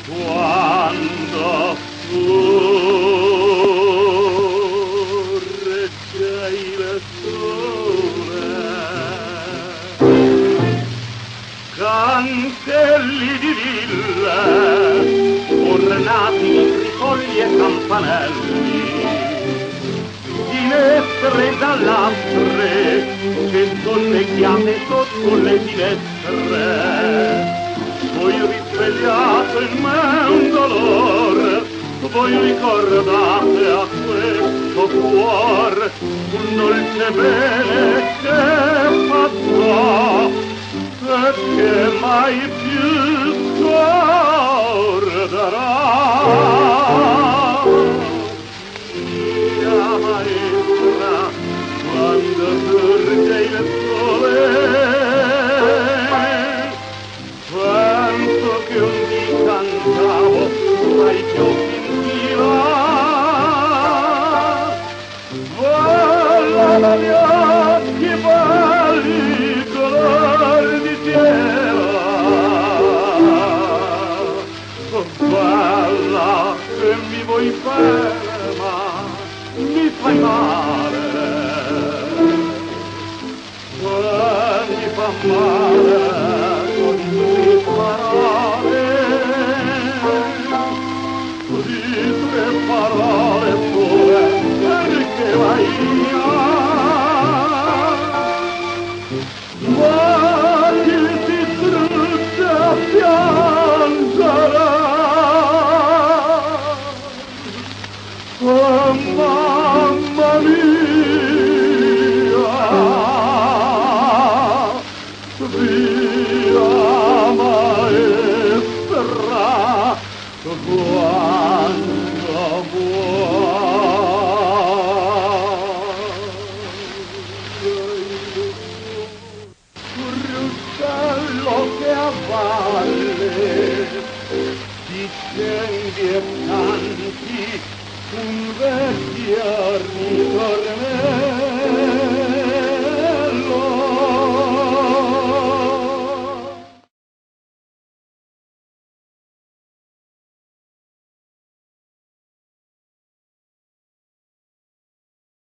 quando regge il sole, cancelli di ville, ornati di tripoli e campanelli, finestre dall'astre, centolleghiate sotto le finestre. Voi risvegliate in me un dolore, voi ricordate a questo cuor un dolce bene che passò e che mai più scorderà. Mia maestra, quando sorge il sole, penso che un dì cantavo tra i fiocchi in fila. Volano gli occhi belli color di fiera. Oh, bella, che mi vuoi bene, ma mi fai male. Mi fa male con le parole, di tre parole sole, perché vai via. Ma chi si strugge a piangere, oh mamma mia, via maestra, quando ruscello che a valle ti cendi e canti un vecchio ritornello.